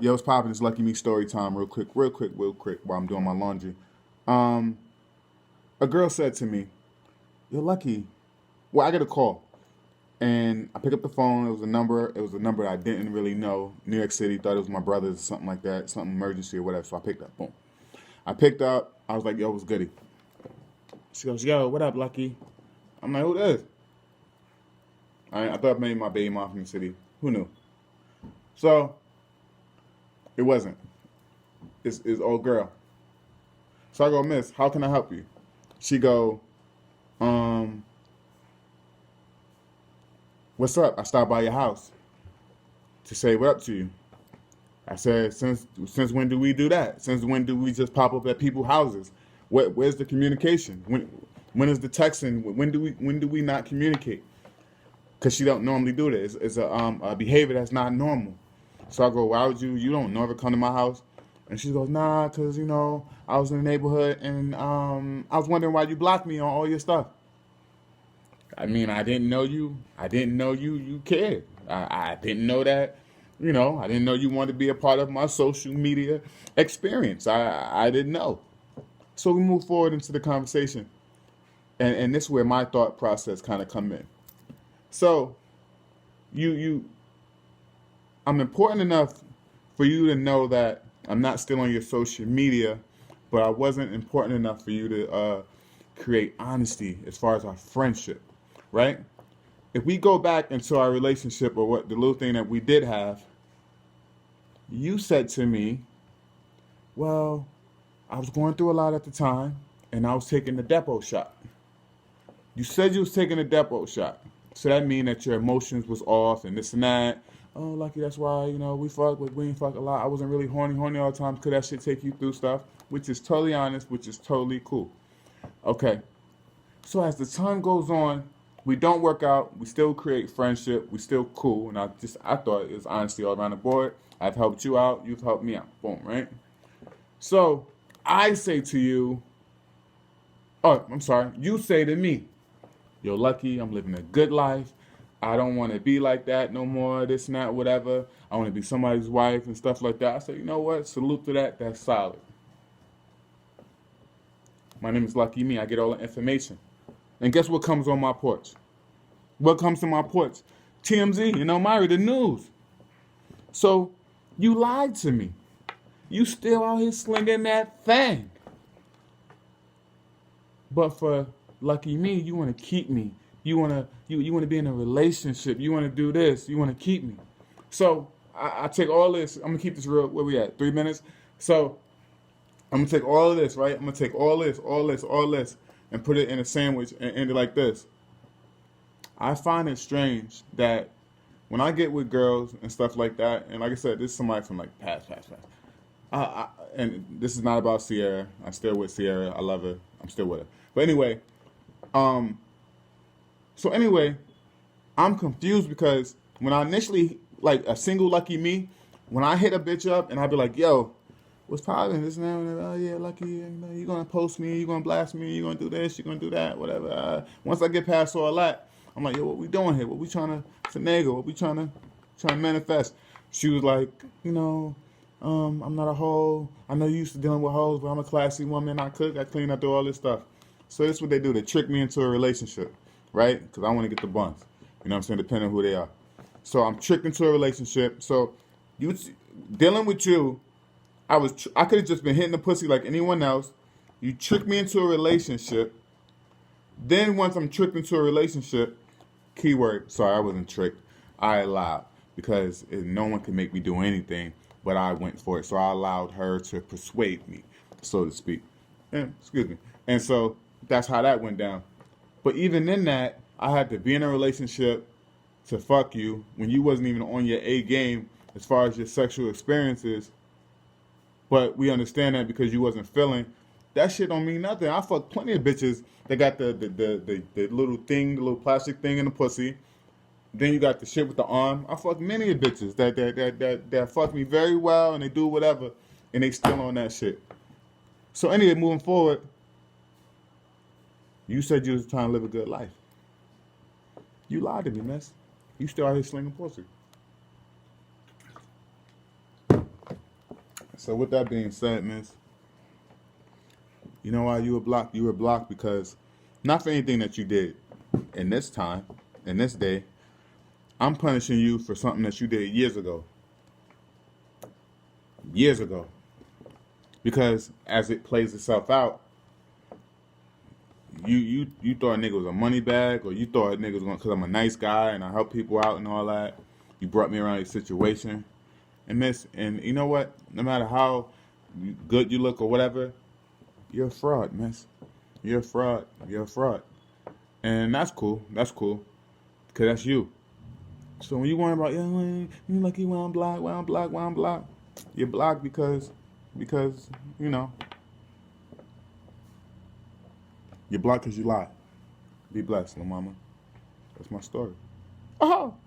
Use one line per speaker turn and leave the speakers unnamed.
Yo, it's popping. It's Lucky Me story time. Real quick, while I'm doing my laundry. Um, a girl said to me, "You're lucky." Well, I get a call, and I pick up the phone. It was a number. It was a number I didn't really know. New York City. Thought it was my brother's or something like that. Something emergency or whatever. So I picked up. Boom. I picked up. I was like, "Yo, what's goody?" She goes, "Yo, what up, Lucky?" I'm like, "Who this?" I thought maybe my baby mom from the city. Who knew? So it wasn't. It's old girl. So I go, "Miss, how can I help you?" She go, um, "What's up? I stopped by your house to say what up to you." I said, "Since when do we do that? Since when do we just pop up at people's houses? Where's the communication? When is the texting? When do we not communicate?" Because she don't normally do that. It's a behavior that's not normal. So I go, "Why would you don't never come to my house?" And she goes, "Nah, cause I was in the neighborhood and I was wondering why you blocked me on all your stuff." I mean, I didn't know you. I didn't know you cared. I didn't know that. I didn't know you wanted to be a part of my social media experience. I didn't know. So we move forward into the conversation, and this is where my thought process kind of come in. So you I'm important enough for you to know that I'm not still on your social media, but I wasn't important enough for you to create honesty as far as our friendship, right? If we go back into our relationship or what the little thing that we did have, you said to me, "Well, I was going through a lot at the time, and I was taking the depot shot." You said you was taking a depot shot. So that mean that your emotions was off and this and that. "Oh, Lucky, that's why, we fuck, but we ain't fuck a lot. I wasn't really horny all the time because that shit take you through stuff," which is totally honest, which is totally cool. Okay. So as the time goes on, we don't work out. We still create friendship. We still cool. And I thought it was honesty all around the board. I've helped you out. You've helped me out. Boom, right? So I say to you, oh, I'm sorry. You say to me, "Yo, Lucky, I'm living a good life. I don't want to be like that no more, this and that, whatever. I want to be somebody's wife and stuff like that." I said, "You know what? Salute to that. That's solid. My name is Lucky Me. I get all the information." And guess what comes on my porch? What comes to my porch? TMZ and Elmira, the news. So you lied to me. You still out here slinging that thing. But for Lucky Me, you want to keep me. You want to be in a relationship. You want to do this. You want to keep me. So I take all this. I'm gonna keep this real. Where we at? 3 minutes. So I'm gonna take all of this, right? I'm gonna take all this, and put it in a sandwich and end it like this. I find it strange that when I get with girls and stuff like that, and like I said, this is somebody from like past. And this is not about Sierra. I'm still with Sierra. I love her. I'm still with her. But anyway, um, so anyway, I'm confused because when I initially like a single Lucky Me, when I hit a bitch up and I be like, "Yo, what's poppin'? This now and that. Oh yeah, Lucky, you gonna post me? You gonna blast me? You gonna do this? You gonna do that? Whatever." Once I get past all that, I'm like, "Yo, what we doing here? What we trying to finagle? What we trying to manifest?" She was like, "I'm not a hoe. I know you used to dealing with hoes, but I'm a classy woman. I cook, I clean, I do all this stuff." So this is what they do. They trick me into a relationship, right? Because I want to get the buns. You know what I'm saying? Depending on who they are. So I'm tricked into a relationship. So you dealing with you, I could have just been hitting the pussy like anyone else. You tricked me into a relationship. Then once I'm tricked into a relationship, keyword, sorry, I wasn't tricked. I allowed because no one could make me do anything, but I went for it. So I allowed her to persuade me, so to speak. Excuse me. And so that's how that went down. But even in that, I had to be in a relationship to fuck you when you wasn't even on your A game as far as your sexual experiences. But we understand that because you wasn't feeling. That shit don't mean nothing. I fucked plenty of bitches that got the little thing, the little plastic thing in the pussy. Then you got the shit with the arm. I fucked many of bitches that fuck me very well and they do whatever and they still on that shit. So anyway, moving forward, you said you was trying to live a good life. You lied to me, miss. You still out here slinging pussy. So with that being said, miss, you know why you were blocked? You were blocked because not for anything that you did in this time, in this day. I'm punishing you for something that you did years ago. Years ago. Because as it plays itself out, you thought a nigga was a money bag, or you thought a nigga was going because I'm a nice guy and I help people out and all that. You brought me around your situation, and you know what? No matter how good you look or whatever, you're a fraud, miss. You're a fraud. You're a fraud, and that's cool. That's cool, cause that's you. So when you worry about you lucky why I'm blocked, why I'm blocked, why I'm blocked, you're blocked because you know you're blocked because you lie. Be blessed, little mama. That's my story. Oh.